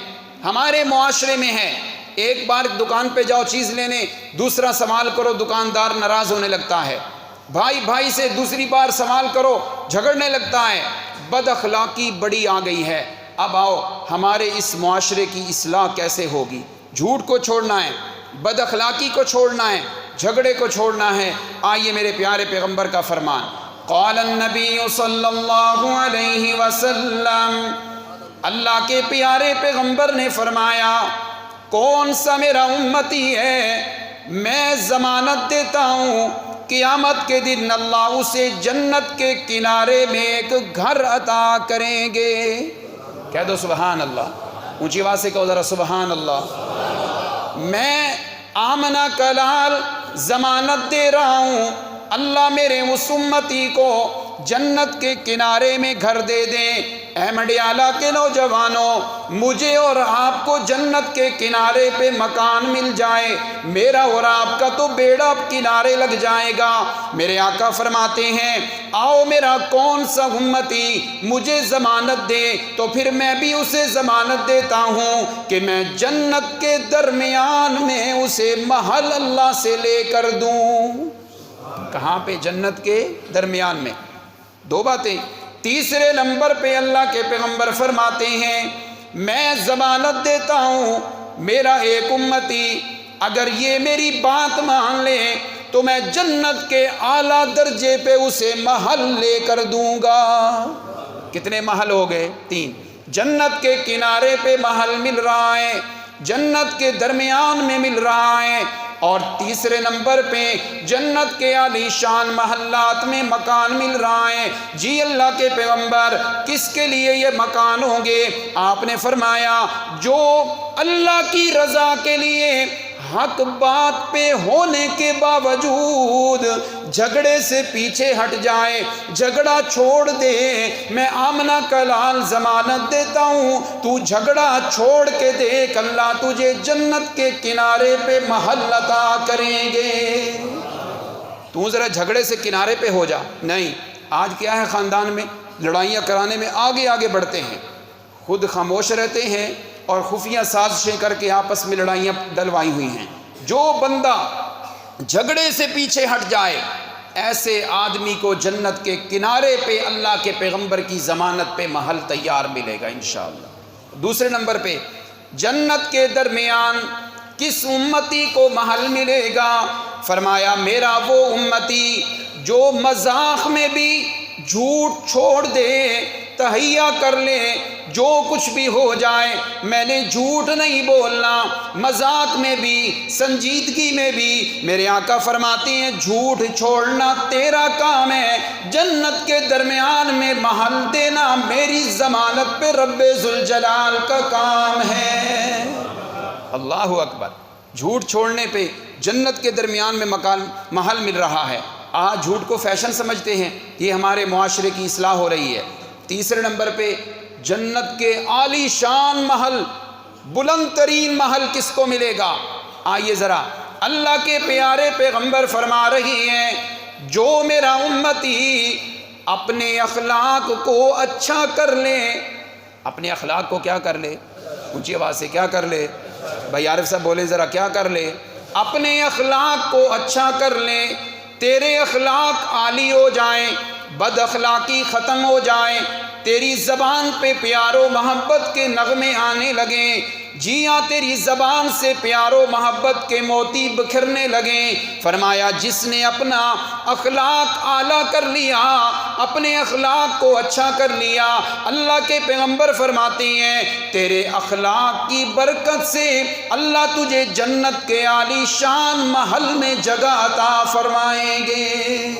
A: ہمارے معاشرے میں ہے۔ ایک بار دکان پہ جاؤ چیز لینے، دوسرا سوال کرو دکاندار ناراض ہونے لگتا ہے، بھائی بھائی سے دوسری بار سوال کرو جھگڑنے لگتا ہے۔ بد اخلاقی بڑی آ گئی ہے۔ اب آؤ ہمارے اس معاشرے کی اصلاح کیسے ہوگی؟ جھوٹ کو چھوڑنا ہے، بد اخلاقی کو چھوڑنا ہے، جھگڑے کو چھوڑنا ہے۔ آئیے میرے پیارے پیغمبر کا فرمان، قال النبی صلی اللہ علیہ وسلم، اللہ کے پیارے پیغمبر نے فرمایا، کون سا میرا امتی ہے میں ضمانت دیتا ہوں قیامت کے دن اللہ اسے جنت کے کنارے میں ایک گھر عطا کریں گے۔ کہہ دو سبحان اللہ، اونچی آواز سے کہو ذرا سبحان اللہ۔ میں آمنہ کلال ضمانت دے رہا ہوں، اللہ میرے اس امتی کو جنت کے کنارے میں گھر دے دیں۔ اے مڈیالہ کے نوجوانوں، مجھے اور آپ کو جنت کے کنارے پہ مکان مل جائے، میرا اور آپ کا تو بیڑا کنارے لگ جائے گا۔ میرے آقا فرماتے ہیں آؤ میرا کون سا امتی مجھے ضمانت دے تو پھر میں بھی اسے ضمانت دیتا ہوں کہ میں جنت کے درمیان میں اسے محل اللہ سے لے کر دوں۔ کہاں پہ؟ جنت کے درمیان میں۔ دو باتیں۔ تیسرے نمبر پہ اللہ کے پیغمبر فرماتے ہیں میں ضمانت دیتا ہوں میرا ایک امتی اگر یہ میری بات مان لے تو میں جنت کے اعلیٰ درجے پہ اسے محل لے کر دوں گا۔ کتنے محل ہو گئے؟ 3۔ جنت کے کنارے پہ محل مل رہا ہے، جنت کے درمیان میں مل رہا ہے، اور تیسرے نمبر پہ جنت کے عالی شان محلات میں مکان مل رہا ہے۔ جی اللہ کے پیغمبر کس کے لیے یہ مکان ہوں گے؟ آپ نے فرمایا جو اللہ کی رضا کے لیے حق بات پہ ہونے کے باوجود جھگڑے سے پیچھے ہٹ جائے، جھگڑا چھوڑ دے، میں آمنہ کا لال ضمانت دیتا ہوں تو جھگڑا چھوڑ کے دیکھ اللہ تجھے جنت کے کنارے پہ محل عطا کریں گے۔ تو ذرا جھگڑے سے کنارے پہ ہو جا۔ نہیں، آج کیا ہے خاندان میں لڑائیاں کرانے میں آگے آگے بڑھتے ہیں، خود خاموش رہتے ہیں اور خفیہ سازشیں کر کے آپس میں لڑائیاں ڈلوائی ہوئی ہیں۔ جو بندہ جھگڑے سے پیچھے ہٹ جائے ایسے آدمی کو جنت کے کنارے پہ اللہ کے پیغمبر کی ضمانت پہ محل تیار ملے گا انشاءاللہ۔ دوسرے نمبر پہ جنت کے درمیان کس امتی کو محل ملے گا؟ فرمایا میرا وہ امتی جو مذاق میں بھی جھوٹ چھوڑ دے، تہیہ کر لے جو کچھ بھی ہو جائے میں نے جھوٹ نہیں بولنا، مذاق میں بھی سنجیدگی میں بھی۔ میرے آقا فرماتے ہیں جھوٹ چھوڑنا تیرا کام ہے، جنت کے درمیان میں محل دینا میری ضمانت پہ رب ذوالجلال کا کام ہے۔ اللہ اکبر۔ جھوٹ چھوڑنے پہ جنت کے درمیان میں محل مل رہا ہے۔ آج جھوٹ کو فیشن سمجھتے ہیں، یہ ہمارے معاشرے کی اصلاح ہو رہی ہے۔ تیسرے نمبر پہ جنت کے عالی شان محل، بلند ترین محل کس کو ملے گا؟ آئیے ذرا اللہ کے پیارے پیغمبر فرما رہی ہیں جو میرا امتی اپنے اخلاق کو اچھا کر لے، اپنے اخلاق کو کیا کر لے؟ اونچی آواز سے کیا کر لے؟ بھائی عارف صاحب بولے ذرا، کیا کر لے؟ اپنے اخلاق کو اچھا کر لے، تیرے اخلاق عالی ہو جائیں، بد اخلاقی ختم ہو جائے، تیری زبان پہ پیار و محبت کے نغمے آنے لگیں، جی ہاں تیری زبان سے پیار و محبت کے موتی بکھرنے لگیں۔ فرمایا جس نے اپنا اخلاق اعلیٰ کر لیا، اپنے اخلاق کو اچھا کر لیا، اللہ کے پیغمبر فرماتے ہیں تیرے اخلاق کی برکت سے اللہ تجھے جنت کے عالی شان محل میں جگہ عطا فرمائیں گے۔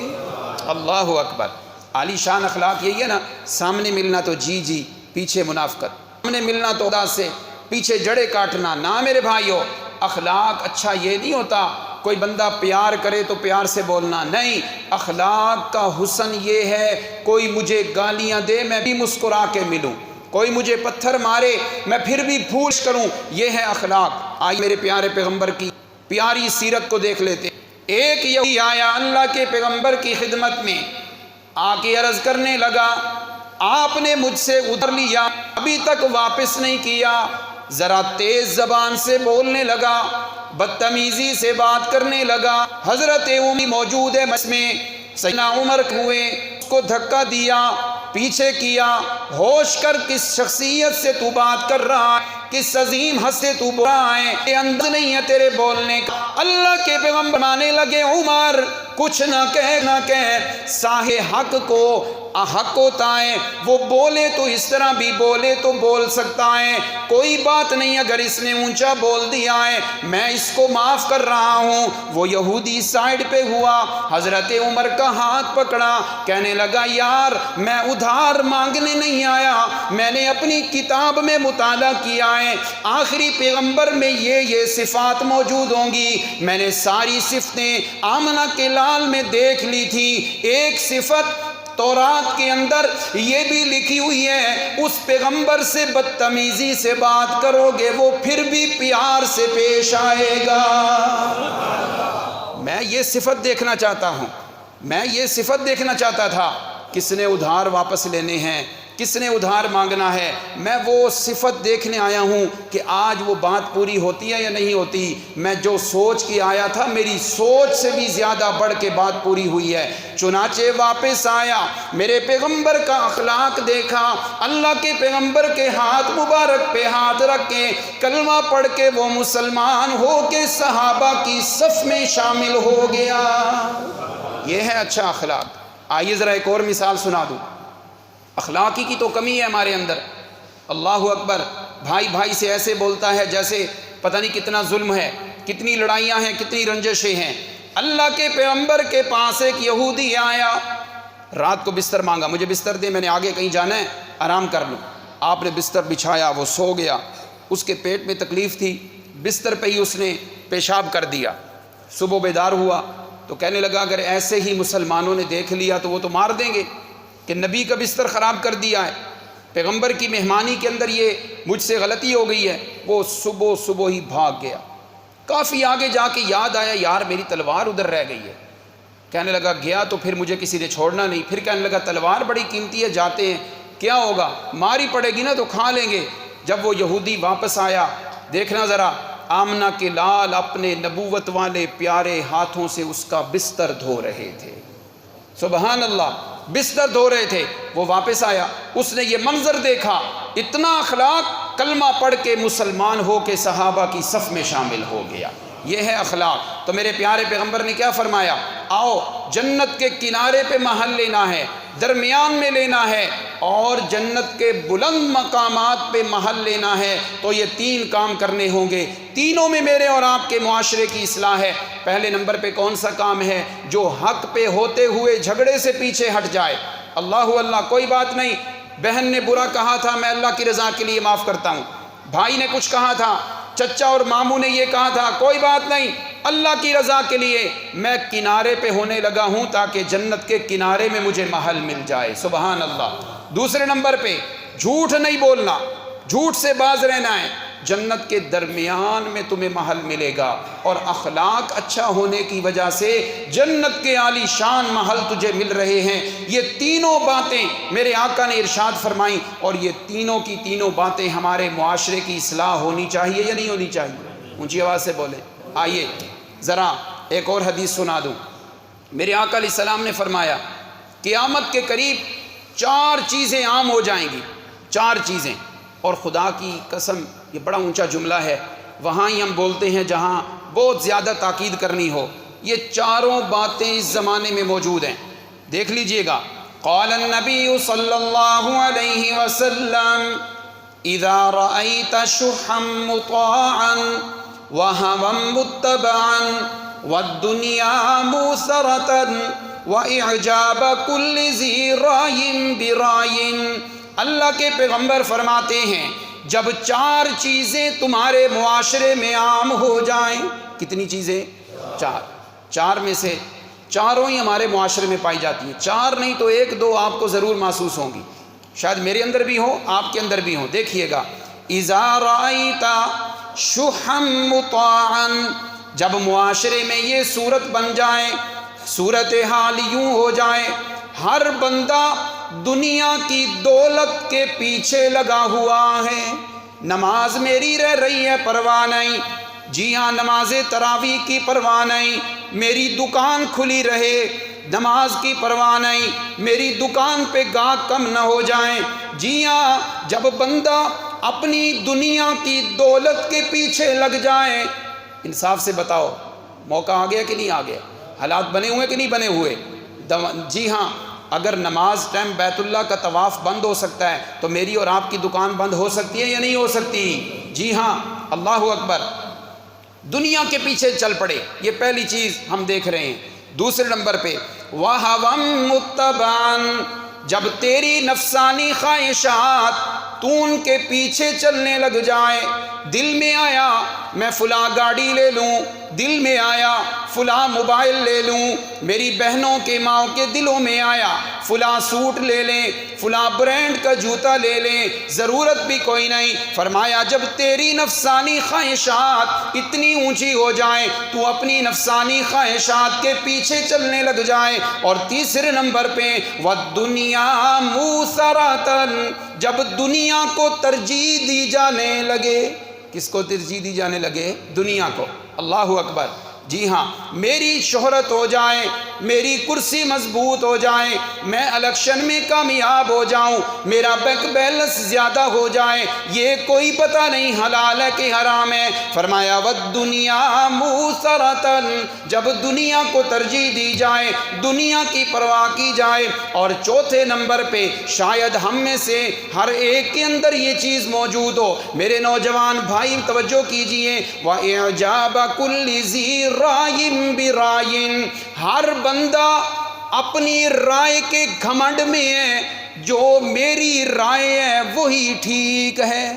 A: اللہ اکبر۔ عالی شان اخلاق یہی ہے نا، سامنے ملنا تو جی جی، پیچھے منافقت، سامنے ملنا تو خدا سے، پیچھے جڑے کاٹنا۔ نہ میرے بھائیو، اخلاق اچھا یہ نہیں ہوتا کوئی بندہ پیار کرے تو پیار سے بولنا، نہیں، اخلاق کا حسن یہ ہے کوئی مجھے گالیاں دے میں بھی مسکرا کے ملوں، کوئی مجھے پتھر مارے میں پھر بھی پھوش کروں، یہ ہے اخلاق۔ آئیے میرے پیارے پیغمبر کی پیاری سیرت کو دیکھ لیتے۔ ایک یہودی آیا اللہ کے پیغمبر کی خدمت میں، آ کے عرض کرنے لگا آپ نے مجھ سے ادھر لیا ابھی تک واپس نہیں کیا۔ ذرا تیز زبان سے بولنے لگا، بدتمیزی سے بات کرنے لگا۔ حضرت عمر موجود ہے مجلس میں، سیدنا عمر ہوئے، اس کو دھکا دیا، پیچھے کیا، ہوش کر کس شخصیت سے تو بات کر رہا ہے، کس عظیم حد سے تو بول رہا ہے، یہ انداز نہیں ہے تیرے بولنے کا۔ اللہ کے پیغمبر مانے لگے عمر کچھ نہ کہہ، صاحب حق کو حق ہوتا ہے، وہ بولے تو اس طرح بھی بولے تو بول سکتا ہے، کوئی بات نہیں اگر اس نے اونچا بول دیا ہے میں اس کو معاف کر رہا ہوں۔ وہ یہودی سائیڈ پہ ہوا، حضرت عمر کا ہاتھ پکڑا، کہنے لگا یار میں ادھار مانگنے نہیں آیا، میں نے اپنی کتاب میں مطالعہ کیا ہے، آخری پیغمبر میں یہ صفات موجود ہوں گی، میں نے ساری صفتیں آمنہ کے لال میں دیکھ لی تھی، ایک صفت تورات کے اندر یہ بھی لکھی ہوئی ہے اس پیغمبر سے بدتمیزی سے بات کرو گے وہ پھر بھی پیار سے پیش آئے گا۔ میں یہ صفت دیکھنا چاہتا ہوں، میں یہ صفت دیکھنا چاہتا تھا، کس نے ادھار واپس لینے ہیں، کس نے ادھار مانگنا ہے، میں وہ صفت دیکھنے آیا ہوں کہ آج وہ بات پوری ہوتی ہے یا نہیں ہوتی۔ میں جو سوچ کے آیا تھا میری سوچ سے بھی زیادہ بڑھ کے بات پوری ہوئی ہے۔ چنانچہ واپس آیا، میرے پیغمبر کا اخلاق دیکھا، اللہ کے پیغمبر کے ہاتھ مبارک پہ ہاتھ رکھ کے کلمہ پڑھ کے وہ مسلمان ہو کے صحابہ کی صف میں شامل ہو گیا۔ یہ ہے اچھا اخلاق۔ آئیے ذرا ایک اور مثال سنا دوں۔ اخلاقی کی تو کمی ہے ہمارے اندر، اللہ اکبر، بھائی بھائی سے ایسے بولتا ہے جیسے پتہ نہیں کتنا ظلم ہے، کتنی لڑائیاں ہیں، کتنی رنجشیں ہیں۔ اللہ کے پیغمبر کے پاس ایک یہودی آیا، رات کو بستر مانگا، مجھے بستر دے، میں نے آگے کہیں جانا ہے، آرام کر لوں۔ آپ نے بستر بچھایا، وہ سو گیا، اس کے پیٹ میں تکلیف تھی، بستر پہ ہی اس نے پیشاب کر دیا۔ صبح بیدار ہوا تو کہنے لگا اگر ایسے ہی مسلمانوں نے دیکھ لیا تو وہ تو مار دیں گے کہ نبی کا بستر خراب کر دیا ہے، پیغمبر کی مہمانی کے اندر یہ مجھ سے غلطی ہو گئی ہے۔ وہ صبح ہی بھاگ گیا، کافی آگے جا کے یاد آیا یار میری تلوار ادھر رہ گئی ہے، کہنے لگا گیا تو پھر مجھے کسی نے چھوڑنا نہیں، پھر کہنے لگا تلوار بڑی قیمتی ہے، جاتے ہیں کیا ہوگا، ماری پڑے گی نا تو کھا لیں گے۔ جب وہ یہودی واپس آیا، دیکھنا ذرا، آمنہ کے لال اپنے نبوت والے پیارے ہاتھوں سے اس کا بستر دھو رہے تھے، سبحان اللہ، بستر دھو رہے تھے۔ وہ واپس آیا، اس نے یہ منظر دیکھا، اتنا اخلاق، کلمہ پڑھ کے مسلمان ہو کے صحابہ کی صف میں شامل ہو گیا۔ یہ ہے اخلاق۔ تو میرے پیارے پیغمبر نے کیا فرمایا، آؤ جنت کے کنارے پہ محل لینا ہے، درمیان میں لینا ہے، اور جنت کے بلند مقامات پہ محل لینا ہے، تو یہ تین کام کرنے ہوں گے، تینوں میں میرے اور آپ کے معاشرے کی اصلاح ہے۔ پہلے نمبر پہ کون سا کام ہے؟ جو حق پہ ہوتے ہوئے جھگڑے سے پیچھے ہٹ جائے۔ اللہ اللہ، کوئی بات نہیں، بہن نے برا کہا تھا میں اللہ کی رضا کے لیے معاف کرتا ہوں، بھائی نے کچھ کہا تھا، چچا اور ماموں نے یہ کہا تھا، کوئی بات نہیں، اللہ کی رضا کے لیے میں کنارے پہ ہونے لگا ہوں تاکہ جنت کے کنارے میں مجھے محل مل جائے، سبحان اللہ۔ دوسرے نمبر پہ جھوٹ نہیں بولنا، جھوٹ سے باز رہنا ہے، جنت کے درمیان میں تمہیں محل ملے گا، اور اخلاق اچھا ہونے کی وجہ سے جنت کے عالی شان محل تجھے مل رہے ہیں۔ یہ تینوں باتیں میرے آقا نے ارشاد فرمائیں، اور یہ تینوں کی تینوں باتیں ہمارے معاشرے کی اصلاح ہونی چاہیے یا نہیں ہونی چاہیے؟ اونچی آواز سے بولیں۔ آئیے ذرا ایک اور حدیث سنا دوں۔ میرے آقا علیہ السلام نے فرمایا قیامت کے قریب 4 چیزیں عام ہو جائیں گی، 4 چیزیں، اور خدا کی قسم یہ بڑا اونچا جملہ ہے، وہاں ہی ہم بولتے ہیں جہاں بہت زیادہ تاکید کرنی ہو۔ یہ چاروں باتیں اس زمانے میں موجود ہیں، دیکھ لیجئے گا۔ قال النبی صلی اللہ علیہ وسلم اذا رأیت شحا مطاعا وہوا متبعا والدنیا موسرتا واعجاب کل ذی رائن برائن۔ اللہ کے پیغمبر فرماتے ہیں جب 4 چیزیں تمہارے معاشرے میں عام ہو جائیں، کتنی چیزیں؟ 4 میں سے چاروں ہی ہمارے معاشرے میں پائی جاتی ہیں، 4 نہیں تو 1-2 آپ کو ضرور محسوس ہوں گی، شاید میرے اندر بھی ہو، آپ کے اندر بھی ہو۔ دیکھیے گا، اذا رأیت شحا مطاعا، جب معاشرے میں یہ صورت بن جائے، صورتحال یوں ہو جائے، ہر بندہ دنیا کی دولت کے پیچھے لگا ہوا ہے، نماز میری رہ رہی ہے پرواہ نہیں، جی ہاں نماز تراویح کی پرواہ نہیں، میری دکان کھلی رہے نماز کی پرواہ نہیں، میری دکان پہ گاہک کم نہ ہو جائیں، جی ہاں جب بندہ اپنی دنیا کی دولت کے پیچھے لگ جائے، انصاف سے بتاؤ موقع آ گیا کہ نہیں آ گیا؟ حالات بنے ہوئے کہ نہیں بنے ہوئے؟ جی ہاں، اگر نماز ٹائم بیت اللہ کا طواف بند ہو سکتا ہے تو میری اور آپ کی دکان بند ہو سکتی ہے یا نہیں ہو سکتی؟ جی ہاں، اللہ اکبر، دنیا کے پیچھے چل پڑے، یہ پہلی چیز ہم دیکھ رہے ہیں۔ دوسرے نمبر پہ وَهَوًا مُتَّبَعًا، جب تیری نفسانی خواہشات تو ان کے پیچھے چلنے لگ جائے، دل میں آیا میں فلاں گاڑی لے لوں، دل میں آیا فلاں موبائل لے لوں، میری بہنوں کے ماں کے دلوں میں آیا فلاں سوٹ لے لیں، فلاں برانڈ کا جوتا لے لیں، ضرورت بھی کوئی نہیں۔ فرمایا جب تیری نفسانی خواہشات اتنی اونچی ہو جائیں تو اپنی نفسانی خواہشات کے پیچھے چلنے لگ جائے۔ اور تیسرے نمبر پہ وَالدُّنْيَا مُوسَرَةً، جب دنیا کو ترجیح دی جانے لگے۔ کس کو ترجیح دی جانے لگے؟ دنیا کو۔ اللہ اکبر۔ جی ہاں، میری شہرت ہو جائے، میری کرسی مضبوط ہو جائے، میں الیکشن میں کامیاب ہو جاؤں، میرا بینک بیلنس زیادہ ہو جائے، یہ کوئی پتہ نہیں حلال ہے کہ حرام ہے۔ فرمایا وَالدُّنْيَا مُوسَرَةً، جب دنیا کو ترجیح دی جائے، دنیا کی پرواہ کی جائے۔ اور چوتھے نمبر پہ شاید ہم میں سے ہر ایک کے اندر یہ چیز موجود ہو۔ میرے نوجوان بھائی توجہ کیجئے، وَإِعْجَابَ كُلِّ ذِي رائن برائن، ہر بندہ اپنی رائے کے گھمنڈ میں ہے، جو میری رائے ہے وہی ٹھیک ہے۔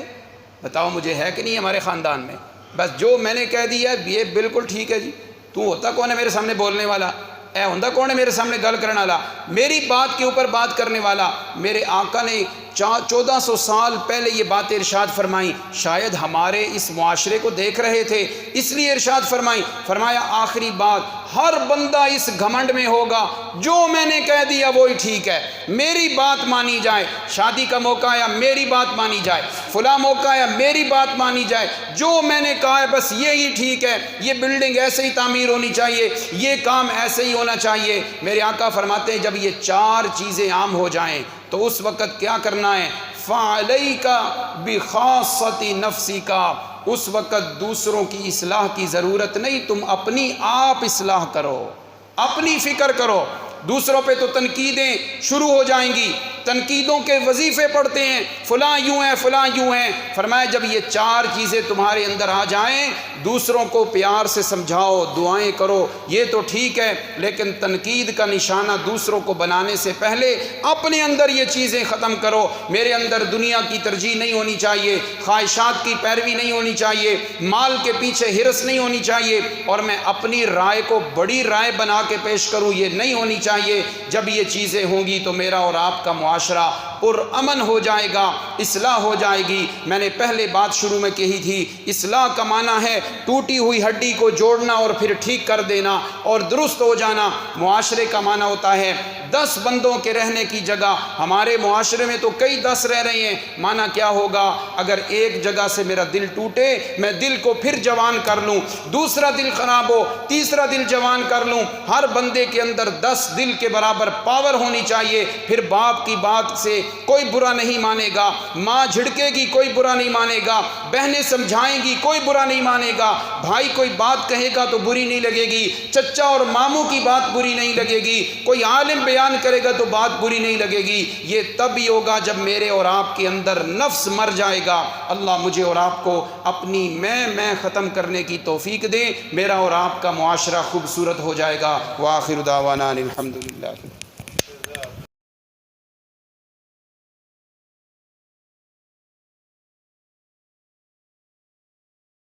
A: بتاؤ مجھے ہے کہ نہیں ہمارے خاندان میں؟ بس جو میں نے کہہ دیا یہ بالکل ٹھیک ہے جی، تو ہوتا کون ہے میرے سامنے بولنے والا؟ اے ہوندہ کون ہے میرے سامنے گل کرنے والا، میری بات کے اوپر بات کرنے والا؟ میرے آقا نے 1400 سال پہلے یہ باتیں ارشاد فرمائیں، شاید ہمارے اس معاشرے کو دیکھ رہے تھے اس لیے ارشاد فرمائیں۔ فرمایا آخری بات، ہر بندہ اس گھمنڈ میں ہوگا جو میں نے کہہ دیا وہی ٹھیک ہے، میری بات مانی جائے۔ شادی کا موقع آیا میری بات مانی جائے، فلاں موقع آیا میری بات مانی جائے، جو میں نے کہا ہے بس یہی ٹھیک ہے، یہ بلڈنگ ایسے ہی تعمیر ہونی چاہیے، یہ کام ایسے ہی ہونا چاہیے۔ میرے آقا فرماتے ہیں جب یہ چار چیزیں عام ہو جائیں تو اس وقت کیا کرنا ہے؟ فَعَلَيْكَ بِخَاصَّةِ نَفْسِكَ، اس وقت دوسروں کی اصلاح کی ضرورت نہیں، تم اپنی آپ اصلاح کرو، اپنی فکر کرو۔ دوسروں پہ تو تنقیدیں شروع ہو جائیں گی، تنقیدوں کے وظیفے پڑھتے ہیں، فلاں یوں ہیں فلاں یوں ہیں۔ فرمایا جب یہ چار چیزیں تمہارے اندر آ جائیں، دوسروں کو پیار سے سمجھاؤ، دعائیں کرو، یہ تو ٹھیک ہے، لیکن تنقید کا نشانہ دوسروں کو بنانے سے پہلے اپنے اندر یہ چیزیں ختم کرو۔ میرے اندر دنیا کی ترجیح نہیں ہونی چاہیے، خواہشات کی پیروی نہیں ہونی چاہیے، مال کے پیچھے ہرس نہیں ہونی چاہیے، اور میں اپنی رائے کو بڑی رائے بنا کے پیش کروں، یہ نہیں ہونی چاہیے۔ جب یہ چیزیں ہوں گی تو میرا اور آپ کا معاشرہ پرامن ہو جائے گا، اصلاح ہو جائے گی۔ میں نے پہلے بات شروع میں کہی تھی، اصلاح کا معنی ہے ٹوٹی ہوئی ہڈی کو جوڑنا اور پھر ٹھیک کر دینا اور درست ہو جانا۔ معاشرے کا معنی ہوتا ہے 10 بندوں کے رہنے کی جگہ، ہمارے معاشرے میں تو کئی 10 رہ رہے ہیں۔ معنی کیا ہوگا؟ اگر ایک جگہ سے میرا دل ٹوٹے، میں دل کو پھر جوان کر لوں، دوسرا دل خراب ہو تیسرا دل جوان کر لوں۔ ہر بندے کے اندر 10 دل کے برابر پاور ہونی چاہیے۔ پھر باپ کی بات سے کوئی برا نہیں مانے گا، ماں جھڑکے گی کوئی برا نہیں مانے گا، بہنیں سمجھائیں گی کوئی برا نہیں مانے گا، بھائی کوئی بات کہے گا تو بری نہیں لگے گی، چچا اور ماموں کی بات بری نہیں لگے گی، کوئی عالم بیان کرے گا تو بات بری نہیں لگے گی۔ یہ تب ہی ہوگا جب میرے اور آپ کے اندر نفس مر جائے گا۔ اللہ مجھے اور آپ کو اپنی میں ختم کرنے کی توفیق دے، میرا اور آپ کا معاشرہ خوبصورت ہو جائے گا۔ وآخر دعوانا الحمدللہ۔